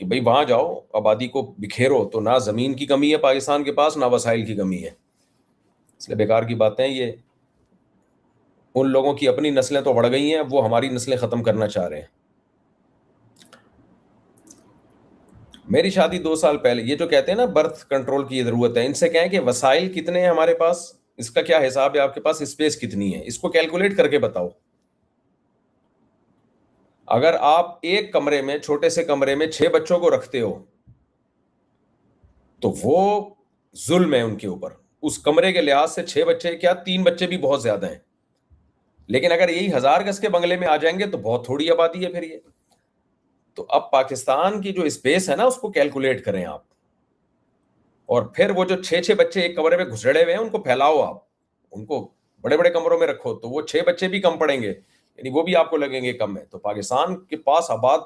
S1: کہ بھئی وہاں جاؤ، آبادی کو بکھیرو، تو نہ زمین کی کمی ہے پاکستان کے پاس، نہ وسائل کی کمی ہے. اس لیے بیکار کی باتیں یہ. ان لوگوں کی اپنی نسلیں تو بڑھ گئی ہیں، وہ ہماری نسلیں ختم کرنا چاہ رہے ہیں. میری شادی 2 سال پہلے، یہ جو کہتے ہیں نا برتھ کنٹرول کی ضرورت ہے، ان سے کہیں کہ وسائل کتنے ہیں ہمارے پاس، اس کا کیا حساب ہے، آپ کے پاس اسپیس کتنی ہے، اس کو کیلکولیٹ کر کے بتاؤ. اگر آپ ایک کمرے میں، چھوٹے سے کمرے میں 6 بچوں کو رکھتے ہو تو وہ ظلم ہے ان کے اوپر. اس کمرے کے لحاظ سے 6 بچے کیا، 3 بچے بھی بہت زیادہ ہیں. لیکن اگر یہی 1000 گز کے بنگلے میں آ جائیں گے تو بہت تھوڑی آبادی ہے پھر یہ. تو اب پاکستان کی جو اسپیس ہے نا، اس کو کیلکولیٹ کریں آپ، اور پھر وہ جو 6 بچے ایک کمرے میں گھسڑے ہوئے ہیں ان کو پھیلاؤ آپ، ان کو بڑے بڑے کمروں میں رکھو، تو وہ 6 بچے بھی کم پڑیں گے، یعنی وہ بھی آپ کو لگیں گے کم ہے. تو پاکستان کے پاس آباد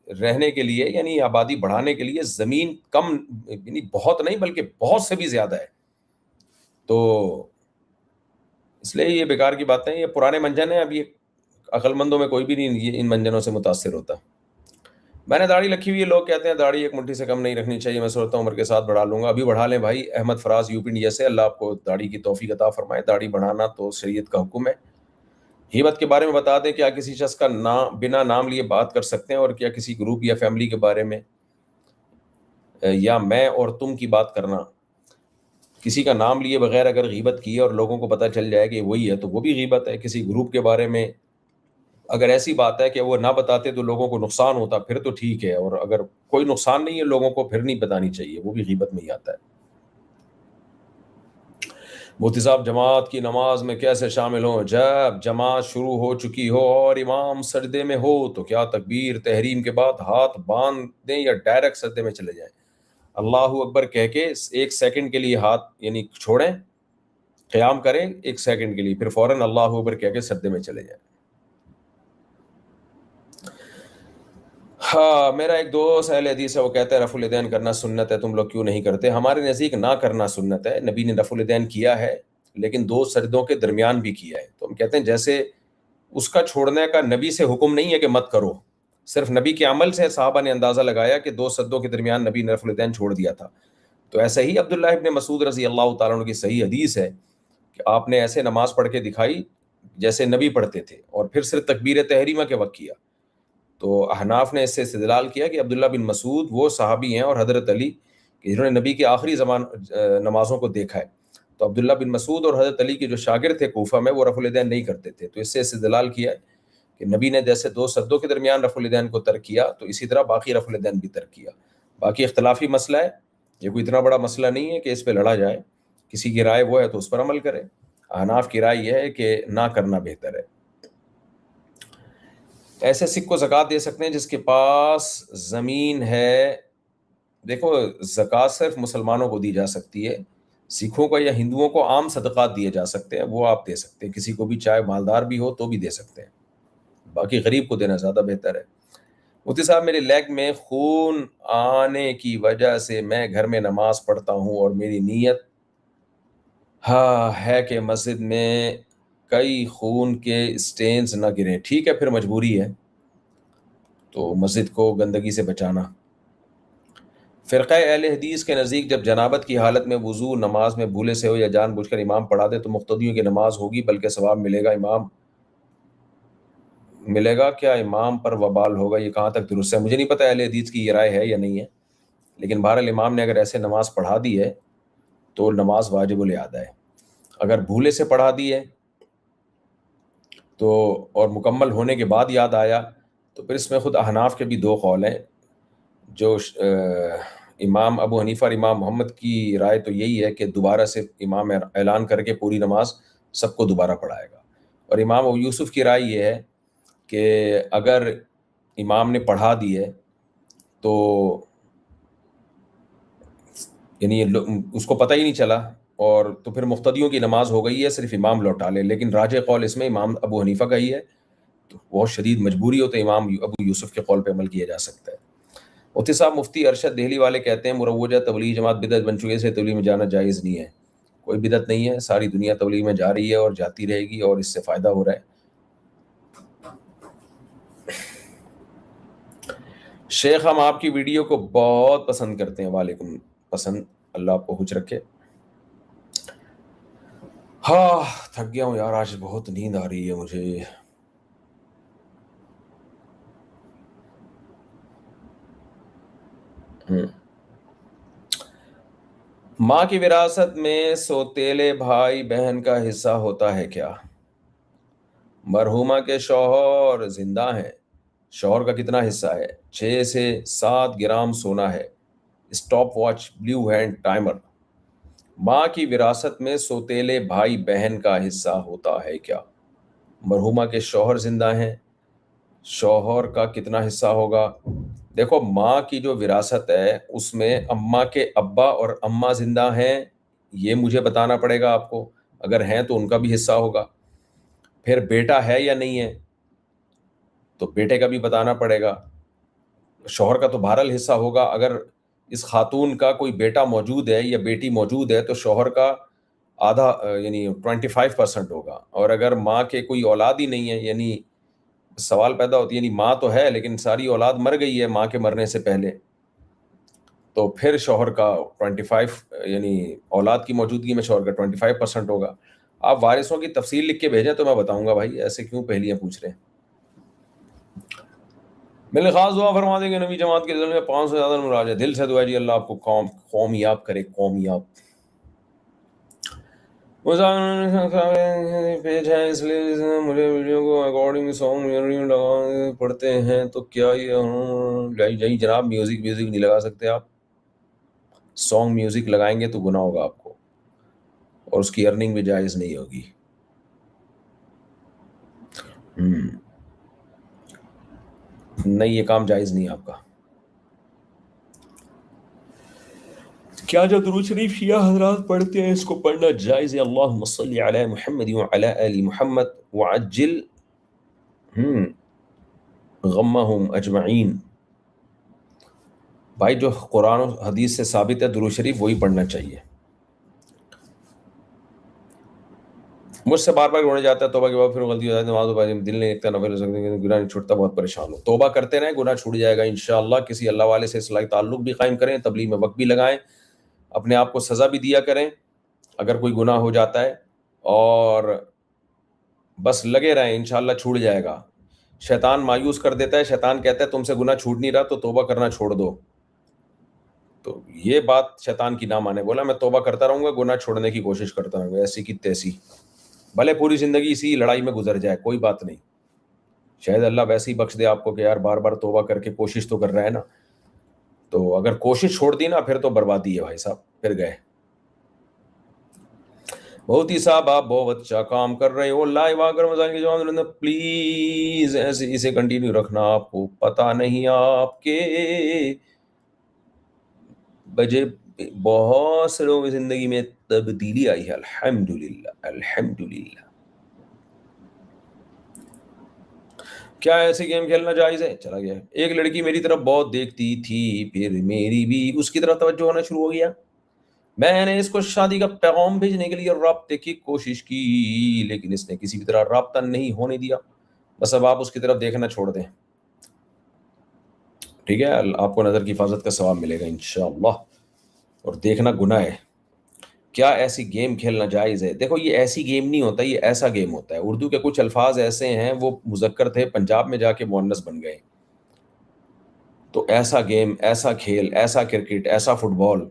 S1: رہنے کے لیے، یعنی آبادی بڑھانے کے لیے زمین کم، یعنی بہت نہیں بلکہ بہت سے بھی زیادہ ہے. تو اس لیے یہ بیکار کی باتیں، یہ پرانے منجن ہیں. اب یہ عقل مندوں میں کوئی بھی نہیں یہ ان منجنوں سے متاثر ہوتا. میں نے داڑھی رکھی ہوئی ہے، لوگ کہتے ہیں داڑھی ایک منٹھی سے کم نہیں رکھنی چاہیے. میں سوچتا ہوں عمر کے ساتھ بڑھا لوں گا. ابھی بڑھا لیں بھائی. احمد فراز یو پی انڈیا سے، اللہ آپ کو داڑھی کی توفیق عطا فرمائے. داڑھی بڑھانا تو شریعت کا حکم ہے. غیبت کے بارے میں بتا دیں، کیا کسی شخص کا بنا نام لیے بات کر سکتے ہیں، اور کیا کسی گروپ یا فیملی کے بارے میں یا میں اور تم کی بات کرنا، کسی کا نام لیے بغیر اگر غیبت کی ہے اور لوگوں کو پتہ چل جائے کہ وہی ہے تو وہ بھی غیبت ہے. کسی گروپ کے بارے میں اگر ایسی بات ہے کہ وہ نہ بتاتے تو لوگوں کو نقصان ہوتا پھر تو ٹھیک ہے، اور اگر کوئی نقصان نہیں ہے لوگوں کو پھر نہیں بتانی چاہیے، وہ بھی غیبت میں ہی آتا ہے. مفتی صاحب جماعت کی نماز میں کیسے شامل ہوں؟ جب جماعت شروع ہو چکی ہو اور امام سجدے میں ہو تو کیا تکبیر تحریم کے بعد ہاتھ باندھ دیں یا ڈائریکٹ سجدے میں چلے جائیں؟ اللہ اکبر کہہ کے 1 سیکنڈ کے لیے ہاتھ یعنی چھوڑیں، قیام کریں 1 سیکنڈ کے لیے، پھر فوراً اللہ اکبر کہہ کے سجدے میں چلے جائیں. ہاں، میرا ایک دوست اہل حدیث ہے، وہ کہتا ہے رفع الیدین کرنا سنت ہے، تم لوگ کیوں نہیں کرتے؟ ہمارے نزدیک نہ کرنا سنت ہے. نبی نے رفع الیدین کیا ہے، لیکن 2 سجدوں کے درمیان بھی کیا ہے. تو ہم کہتے ہیں جیسے اس کا چھوڑنے کا نبی سے حکم نہیں ہے کہ مت کرو، صرف نبی کے عمل سے صحابہ نے اندازہ لگایا کہ 2 سجدوں کے درمیان نبی نے رفع الیدین چھوڑ دیا تھا. تو ایسے ہی عبداللہ ابن مسعود رضی اللہ تعالیٰ عنہ کی صحیح حدیث ہے کہ آپ نے ایسے نماز پڑھ کے دکھائی جیسے نبی پڑھتے تھے، اور پھر صرف تکبیر تحریمہ کے وقت کیا. تو احناف نے اس سے استدلال کیا کہ عبداللہ بن مسعود وہ صحابی ہیں اور حضرت علی کہ جنہوں نے نبی کی آخری نمازوں کو دیکھا ہے. تو عبداللہ بن مسعود اور حضرت علی کے جو شاگرد تھے کوفہ میں، وہ رفع الیدین نہیں کرتے تھے. تو اس سے استدلال کیا ہے کہ نبی نے جیسے 2 سجدوں کے درمیان رفع الیدین کو ترک کیا تو اسی طرح باقی رفع الیدین بھی ترک کیا. باقی اختلافی مسئلہ ہے، یہ کوئی اتنا بڑا مسئلہ نہیں ہے کہ اس پہ لڑا جائے. کسی کی رائے وہ ہے تو اس پر عمل کرے. احناف کی رائے یہ ہے کہ نہ کرنا بہتر ہے. ایسے سکھ کو زکوٰۃ دے سکتے ہیں جس کے پاس زمین ہے؟ دیکھو، زکوٰۃ صرف مسلمانوں کو دی جا سکتی ہے. سکھوں کو یا ہندوؤں کو عام صدقات دیے جا سکتے ہیں، وہ آپ دے سکتے ہیں. کسی کو بھی چاہے مالدار بھی ہو تو بھی دے سکتے ہیں. باقی غریب کو دینا زیادہ بہتر ہے. مفتی صاحب میرے لیگ میں خون آنے کی وجہ سے میں گھر میں نماز پڑھتا ہوں اور میری نیت ہے کہ مسجد میں کئی خون کے سٹینز نہ گریں. ٹھیک ہے، پھر مجبوری ہے تو مسجد کو گندگی سے بچانا. فرقہ اہل حدیث کے نزدیک جب جنابت کی حالت میں وضو نماز میں بھولے سے ہو یا جان بوجھ کر امام پڑھا دے تو مقتدیوں کی نماز ہوگی بلکہ ثواب ملے گا. امام ملے گا کیا امام پر وبال ہوگا؟ یہ کہاں تک درست ہے؟ مجھے نہیں پتہ اہل حدیث کی یہ رائے ہے یا نہیں ہے، لیکن بہرحال امام نے اگر ایسے نماز پڑھا دی ہے تو نماز واجب الادا ہے. اگر بھولے سے پڑھا دی ہے تو اور مکمل ہونے کے بعد یاد آیا تو پھر اس میں خود احناف کے بھی 2 قول ہیں. جو امام ابو حنیفہ اور امام محمد کی رائے تو یہی ہے کہ دوبارہ سے امام اعلان کر کے پوری نماز سب کو دوبارہ پڑھائے گا. اور امام ابو یوسف کی رائے یہ ہے کہ اگر امام نے پڑھا دی ہے تو یعنی اس کو پتہ ہی نہیں چلا اور تو پھر مقتدیوں کی نماز ہو گئی ہے، صرف امام لوٹا لے. لیکن راجح قول اس میں امام ابو حنیفہ کا ہی ہے. تو بہت شدید مجبوری ہو تو امام ابو یوسف کے قول پہ عمل کیا جا سکتا ہے. مفتی صاحب مفتی ارشد دہلی والے کہتے ہیں مروجہ تبلیغ جماعت بدعت بن چکے سے تبلیغ میں جانا جائز نہیں ہے. کوئی بدعت نہیں ہے، ساری دنیا تبلیغ میں جا رہی ہے اور جاتی رہے گی اور اس سے فائدہ ہو رہا ہے. شیخ ہم آپ کی ویڈیو کو بہت پسند کرتے ہیں. وعلیکم پسند، اللہ آپ کو خوش رکھے. ہاں تھک گیا ہوں یار، آج بہت نیند آ رہی ہے مجھے. ماں کی وراثت میں سوتیلے بھائی بہن کا حصہ ہوتا ہے کیا؟ مرحومہ کے شوہر زندہ ہیں. شوہر کا کتنا حصہ ہے؟ 6 سے 7 گرام سونا ہے. Stop watch blue hand timer. ماں کی وراثت میں سوتیلے بھائی بہن کا حصہ ہوتا ہے کیا؟ مرحومہ کے شوہر زندہ ہیں. شوہر کا کتنا حصہ ہوگا؟ دیکھو ماں کی جو وراثت ہے اس میں اماں کے ابا اور اماں زندہ ہیں، یہ مجھے بتانا پڑے گا آپ کو. اگر ہیں تو ان کا بھی حصہ ہوگا. پھر بیٹا ہے یا نہیں ہے تو بیٹے کا بھی بتانا پڑے گا. شوہر کا تو بہرحال حصہ ہوگا. اگر اس خاتون کا کوئی بیٹا موجود ہے یا بیٹی موجود ہے تو شوہر کا آدھا یعنی 25% ہوگا. اور اگر ماں کے کوئی اولاد ہی نہیں ہے، یعنی سوال پیدا ہوتی ہے یعنی ماں تو ہے لیکن ساری اولاد مر گئی ہے ماں کے مرنے سے پہلے، تو پھر شوہر کا 25 یعنی اولاد کی موجودگی میں شوہر کا 25% ہوگا. آپ وارثوں کی تفصیل لکھ کے بھیجیں تو میں بتاؤں گا. بھائی ایسے کیوں پہلیاں پوچھ رہے ہیں؟ میرے خاص دعا فرما دیں کہ نبی جماعت کے ذل میں 500 سے زیادہ نمبر آ جائے. دل سے دعا جی اللہ آپ کو قومیاب کرے، قومیاب. پیج ہے اس لیے مجھے ویڈیو کو اکارڈنگ سانگ لگا پڑھتے ہیں تو کیا یہ جناب میوزک نہیں لگا سکتے آپ. سانگ میوزک لگائیں گے تو گناہ ہوگا آپ کو اور اس کی ارننگ بھی جائز نہیں ہوگی. نہیں یہ کام جائز نہیں آپ کا. کیا جو درود شریف شیعہ حضرات پڑھتے ہیں اس کو پڑھنا جائز ہے؟ اللہم صلی علی محمد وعلی آل محمد وعجل غمہم اجمعین. بھائی جو قرآن و حدیث سے ثابت ہے درود شریف وہی پڑھنا چاہیے. مجھ سے بار بار رونے جاتا ہے توبہ کے بعد پھر غلطی ہو جاتی ہے، نماز پڑھنے دل نہیں لگتا، نفل گناہ نہیں چھوٹتا، بہت پریشان ہو. توبہ کرتے رہیں گناہ چھوٹ جائے گا انشاءاللہ. کسی اللہ والے سے اصلاحی تعلق بھی قائم کریں، تبلیغ میں وقت بھی لگائیں، اپنے آپ کو سزا بھی دیا کریں اگر کوئی گناہ ہو جاتا ہے، اور بس لگے رہیں انشاءاللہ چھوٹ جائے گا. شیطان مایوس کر دیتا ہے، شیطان کہتا ہے تم سے گناہ چھوٹ نہیں رہا تو توبہ کرنا چھوڑ دو. تو یہ بات شیطان کی نہ مانے. بولا میں توبہ کرتا رہوں گا، گناہ چھوڑنے کی کوشش کرتا رہوں گا، ایسی کی تیسی، بھلے پوری زندگی اسی لڑائی میں گزر جائے کوئی بات نہیں. شاید اللہ ویسے ہی بخش دے آپ کو کہ یار بار بار توبہ کر کے کوشش تو کر رہا ہے نا. تو اگر کوشش چھوڑ دی نا پھر تو بربادی ہے بھائی صاحب، پھر گئے. بہت ہی صاحب آپ بہت اچھا کام کر رہے ہو. لائیو آ کر مسائل کی جواب پلیز ایسے اسے کنٹینیو رکھنا. آپ کو پتہ نہیں آپ کے بجے بہت سے لوگوں کی زندگی میں تبدیلی آئی ہے. الحمدللہ الحمدللہ. کیا ایسے گیم کھیلنا جائز ہے؟ چلا گیا. ایک لڑکی میری طرف بہت دیکھتی تھی، پھر میری بھی اس کی طرف توجہ ہونا شروع ہو گیا. میں نے اس کو شادی کا پیغام بھیجنے کے لیے رابطے کی کوشش کی لیکن اس نے کسی بھی طرح رابطہ نہیں ہونے دیا. بس اب آپ اس کی طرف دیکھنا چھوڑ دیں، ٹھیک ہے؟ آپ کو نظر کی حفاظت کا ثواب ملے گا انشاءاللہ. اور دیکھنا گناہ ہے. کیا ایسی گیم کھیلنا جائز ہے؟ دیکھو یہ ایسی گیم نہیں ہوتا، یہ ایسا گیم ہوتا ہے. اردو کے کچھ الفاظ ایسے ہیں وہ مذکر تھے، پنجاب میں جا کے مؤنث بن گئے. تو ایسا گیم، ایسا کھیل، ایسا کرکٹ، ایسا فٹ بال،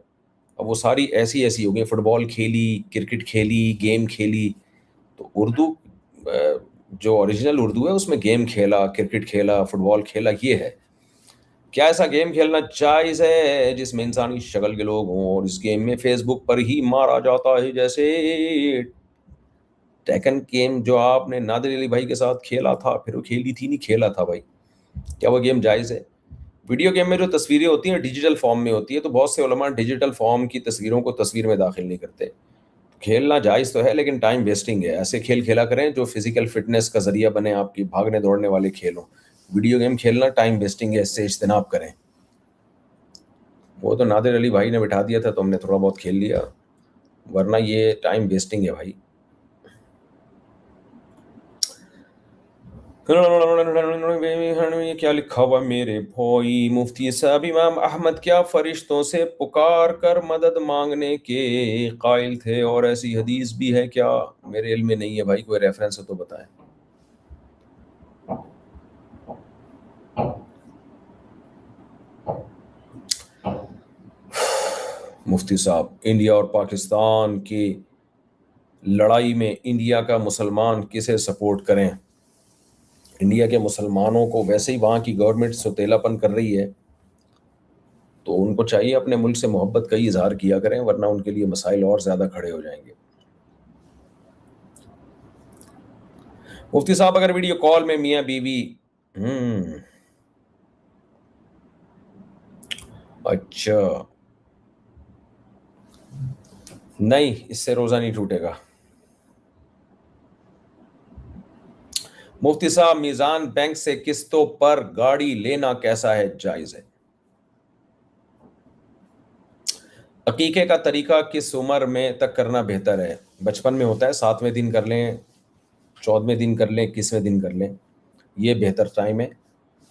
S1: اب وہ ساری ایسی ہو گئی. فٹ بال کھیلی، کرکٹ کھیلی، گیم کھیلی. تو اردو جو اوریجنل اردو ہے اس میں گیم کھیلا، کرکٹ کھیلا، فٹ بال کھیلا یہ ہے. کیا ایسا گیم کھیلنا جائز ہے جس میں انسانی شکل کے لوگ ہوں اور اس گیم میں فیس بک پر ہی مارا جاتا ہے؟ جیسے ٹیکن گیم جو آپ نے نادر علی بھائی کے ساتھ کھیلا تھا، پھر وہ کھیلی تھی نہیں کھیلا تھا بھائی، کیا وہ گیم جائز ہے؟ ویڈیو گیم میں جو تصویریں ہوتی ہیں ڈیجیٹل فارم میں ہوتی ہے، تو بہت سے علماء ڈیجیٹل فارم کی تصویروں کو تصویر میں داخل نہیں کرتے. کھیلنا جائز تو ہے لیکن ٹائم ویسٹنگ ہے. ایسے کھیل کھیلا کریں جو فزیکل فٹنس کا ذریعہ بنے، آپ کی بھاگنے دوڑنے والے کھیلوں. ویڈیو گیم کھیلنا ٹائم ویسٹنگ ہے، اس سے اجتناب کریں. وہ تو نادر علی بھائی نے بٹھا دیا تھا تو ہم نے تھوڑا بہت کھیل لیا، ورنہ یہ ٹائم ویسٹنگ ہے بھائی. یہ کیا لکھا ہوا میرے بھائی؟ مفتی صاحب امام احمد کیا فرشتوں سے پکار کر مدد مانگنے کے قائل تھے، اور ایسی حدیث بھی ہے کیا؟ میرے علم میں نہیں ہے بھائی، کوئی ریفرنس ہو تو بتائیں۔ مفتی صاحب، انڈیا اور پاکستان کی لڑائی میں انڈیا کا مسلمان کسے سپورٹ کریں؟ انڈیا کے مسلمانوں کو ویسے ہی وہاں کی گورنمنٹ سوتیلا پن کر رہی ہے، تو ان کو چاہیے اپنے ملک سے محبت کا ہی اظہار کیا کریں، ورنہ ان کے لیے مسائل اور زیادہ کھڑے ہو جائیں گے۔ مفتی صاحب اگر ویڈیو کال میں میاں بیوی اچھا، نہیں، اس سے روزہ نہیں ٹوٹے گا۔ مفتی صاحب میزان بینک سے قسطوں پر گاڑی لینا کیسا ہے، جائز ہے؟ عقیقے کا طریقہ کس عمر میں تک کرنا بہتر ہے؟ بچپن میں ہوتا ہے، 7ویں دن کر لیں، 14ویں دن کر لیں، 21ویں دن کر لیں، یہ بہتر ٹائم ہے۔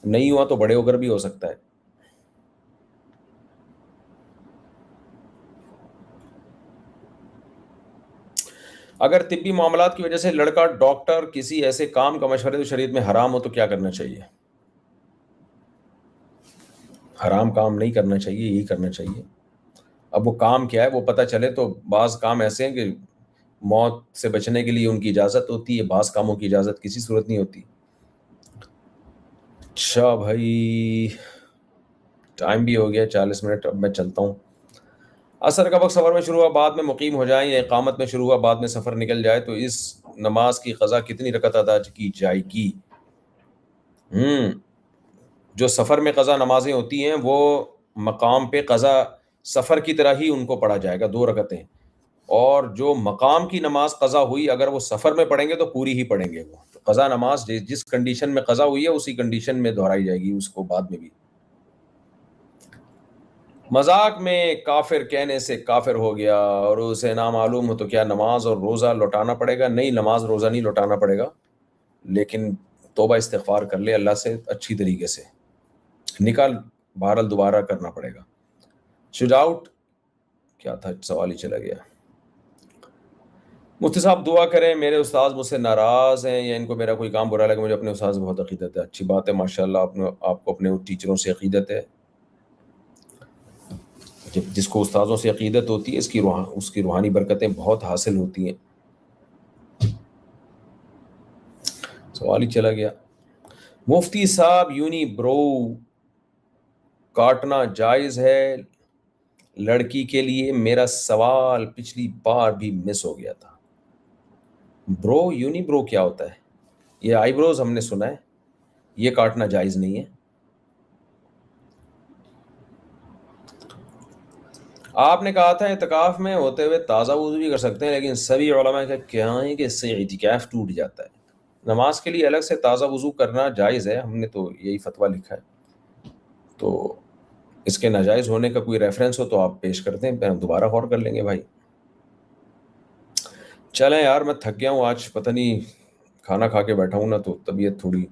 S1: نہیں ہوا تو بڑے ہو کر بھی ہو سکتا ہے۔ اگر طبی معاملات کی وجہ سے لڑکا ڈاکٹر کسی ایسے کام کا مشورہ تو شریعت میں حرام ہو تو کیا کرنا چاہیے؟ حرام کام نہیں کرنا چاہیے، یہی کرنا چاہیے۔ اب وہ کام کیا ہے وہ پتہ چلے تو بعض کام ایسے ہیں کہ موت سے بچنے کے لیے ان کی اجازت ہوتی ہے، بعض کاموں کی اجازت کسی صورت نہیں ہوتی۔ اچھا بھائی، ٹائم بھی ہو گیا 40 منٹ، اب میں چلتا ہوں۔ عصر کا وقت سفر میں شروع ہوا بعد میں مقیم ہو جائیں، یا اقامت میں شروع ہوا بعد میں سفر نکل جائے تو اس نماز کی قضا کتنی رکعت ادا کی جائے گی؟ جو سفر میں قضا نمازیں ہوتی ہیں وہ مقام پہ قضا سفر کی طرح ہی ان کو پڑھا جائے گا، 2 رکعتیں، اور جو مقام کی نماز قضا ہوئی اگر وہ سفر میں پڑھیں گے تو پوری ہی پڑھیں گے۔ وہ قضا نماز جس کنڈیشن میں قضا ہوئی ہے اسی کنڈیشن میں دہرائی جائے گی اس کو بعد میں بھی۔ مذاق میں کافر کہنے سے کافر ہو گیا اور اسے نامعلوم ہو تو کیا نماز اور روزہ لوٹانا پڑے گا؟ نہیں، نماز روزہ نہیں لوٹانا پڑے گا، لیکن توبہ استغفار کر لے اللہ سے اچھی طریقے سے، نکاح بہرحال دوبارہ کرنا پڑے گا۔ شجاؤٹ کیا تھا، سوال ہی چلا گیا۔ مفتی صاحب دعا کریں، میرے استاذ مجھ سے ناراض ہیں یا ان کو میرا کوئی کام برا لگا، مجھے اپنے استاذ بہت عقیدت ہے۔ اچھی بات ہے، ماشاءاللہ آپ کو اپنے ٹیچروں سے عقیدت ہے۔ جس کو استاذوں سے عقیدت ہوتی ہے اس کی روحانی برکتیں بہت حاصل ہوتی ہیں۔ سوال ہی چلا گیا۔ مفتی صاحب یونی برو کاٹنا جائز ہے لڑکی کے لیے؟ میرا سوال پچھلی بار بھی مس ہو گیا تھا۔ برو، یونی برو کیا ہوتا ہے؟ یہ آئی بروز ہم نے سنا ہے، یہ کاٹنا جائز نہیں ہے۔ آپ نے کہا تھا اعتکاف میں ہوتے ہوئے تازہ وضو بھی کر سکتے ہیں، لیکن سبھی علماء کا کہنا ہے کہ اس سے اعتکاف ٹوٹ جاتا ہے۔ نماز کے لیے الگ سے تازہ وضو کرنا جائز ہے، ہم نے تو یہی فتویٰ لکھا ہے، تو اس کے ناجائز ہونے کا کوئی ریفرنس ہو تو آپ پیش کرتے ہیں، ہم دوبارہ غور کر لیں گے بھائی۔ چلیں یار، میں تھک گیا ہوں آج، پتہ نہیں کھانا کھا کے بیٹھا ہوں نا تو طبیعت تھوڑی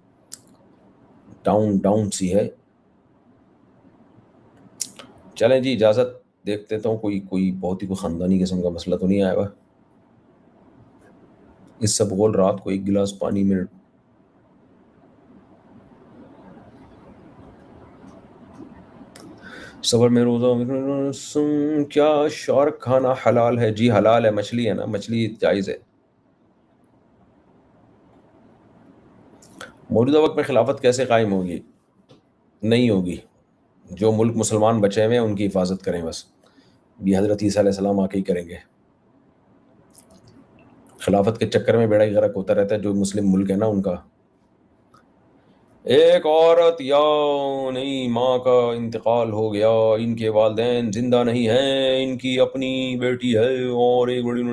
S1: ڈاؤن سی ہے۔ چلیں جی، اجازت دیکھ دیتا ہوں، کوئی بہت ہی کوئی خاندانی قسم کا مسئلہ تو نہیں آیا ہوا اس سب غول رات کو 1 گلاس پانی میں۔ صبر میں روزہ کیا شارک کھانا حلال ہے؟ جی حلال ہے، مچھلی ہے نا، مچھلی جائز ہے۔ موجودہ وقت میں خلافت کیسے قائم ہوگی؟ نہیں ہوگی، جو ملک مسلمان بچے ہوئے ہیں ان کی حفاظت کریں بس، بھی حضرت عیسیٰ علیہ السلام آ کے ہی کریں گے۔ خلافت کے چکر میں بیڑا ہی غرق ہوتا رہتا ہے جو مسلم ملک ہے نا ان کا۔ ایک عورت یعنی ماں کا انتقال ہو گیا، ان کے والدین زندہ نہیں ہیں، ان کی اپنی بیٹی ہے اور ایک بڑی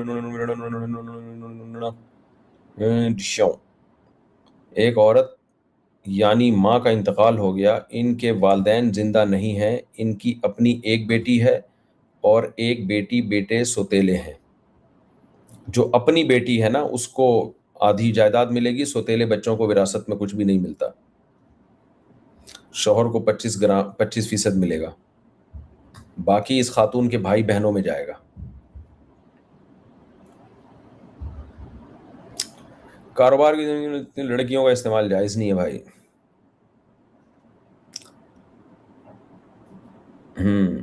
S1: ایک عورت یعنی ماں کا انتقال ہو گیا، ان کے والدین زندہ نہیں ہیں، ان کی اپنی ایک بیٹی ہے اور ایک بیٹی بیٹے سوتیلے ہیں۔ جو اپنی بیٹی ہے نا اس کو آدھی جائیداد ملے گی، سوتیلے بچوں کو وراثت میں کچھ بھی نہیں ملتا۔ شوہر کو 25% ملے گا، باقی اس خاتون کے بھائی بہنوں میں جائے گا۔ کاروبار کی زندگی میں اتنی لڑکیوں کا استعمال جائز نہیں ہے بھائی۔ ہوں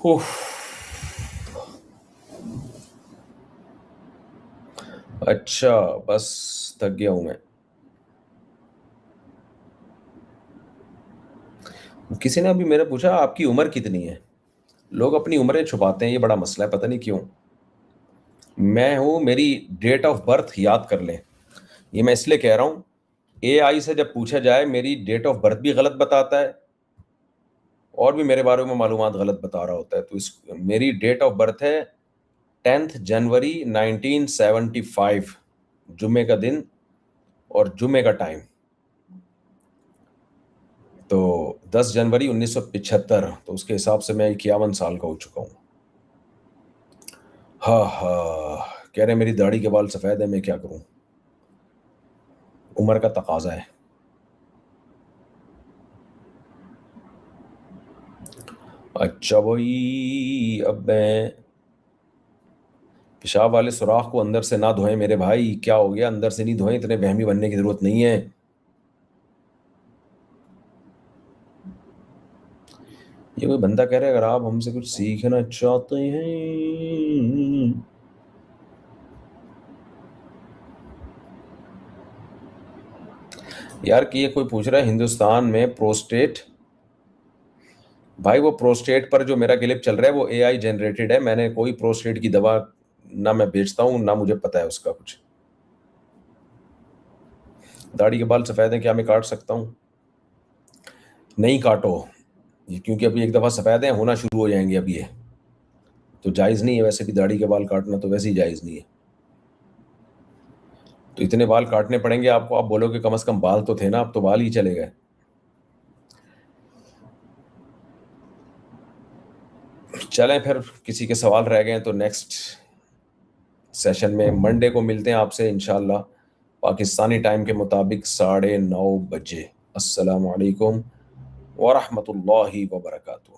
S1: اوف، اچھا بس تھک گیا ہوں میں۔ کسی نے ابھی میرے پوچھا آپ کی عمر کتنی ہے؟ لوگ اپنی عمریں چھپاتے ہیں، یہ بڑا مسئلہ ہے، پتہ نہیں کیوں۔ میں ہوں، میری ڈیٹ آف برتھ یاد کر لیں، یہ میں اس لیے کہہ رہا ہوں، اے آئی سے جب پوچھا جائے میری ڈیٹ آف برتھ بھی غلط بتاتا ہے اور بھی میرے بارے میں معلومات غلط بتا رہا ہوتا ہے، تو میری ڈیٹ آف برتھ ہے 10 جنوری 1975، جمعے کا دن اور جمعے کا ٹائم، تو 10 جنوری 1975، تو اس کے حساب سے میں 51 سال کا ہو چکا ہوں۔ ہاں ہاں، کہہ رہے میری داڑھی کے بال سفید ہے، میں کیا کروں، عمر کا تقاضا ہے۔ اچھا بھائی، اب میں پیشاب والے سوراخ کو اندر سے نہ دھوئیں میرے بھائی، کیا ہو گیا، اندر سے نہیں دھوئیں، اتنے وہمی بننے کی ضرورت نہیں ہے۔ یہ کوئی بندہ کہہ رہا ہے اگر آپ ہم سے کچھ سیکھنا چاہتے ہیں، یار کہ یہ کوئی پوچھ رہا ہے ہندوستان میں پروسٹیٹ، بھائی وہ پروسٹیٹ پر جو میرا کلپ چل رہا ہے وہ اے آئی جنریٹڈ ہے، میں نے کوئی پروسٹیٹ کی دوا نہ میں بیچتا ہوں نہ مجھے پتا ہے اس کا کچھ۔ داڑھی کے بال سفید ہیں، کیا میں کاٹ سکتا ہوں؟ نہیں کاٹو، کیونکہ ابھی ایک دفعہ سفید ہیں، ہونا شروع ہو جائیں گے اب، یہ تو جائز نہیں ہے، ویسے بھی داڑھی کے بال کاٹنا تو ویسے ہی جائز نہیں ہے، تو اتنے بال کاٹنے پڑیں گے آپ کو، آپ بولو کہ کم از کم بال تو تھے نا، اب تو بال ہی چلے گئے۔ چلیں پھر، کسی کے سوال رہ گئے تو نیکسٹ سیشن میں منڈے کو ملتے ہیں آپ سے انشاءاللہ، پاکستانی ٹائم کے مطابق 9:30 بجے۔ السلام علیکم ورحمۃ اللہ وبرکاتہ۔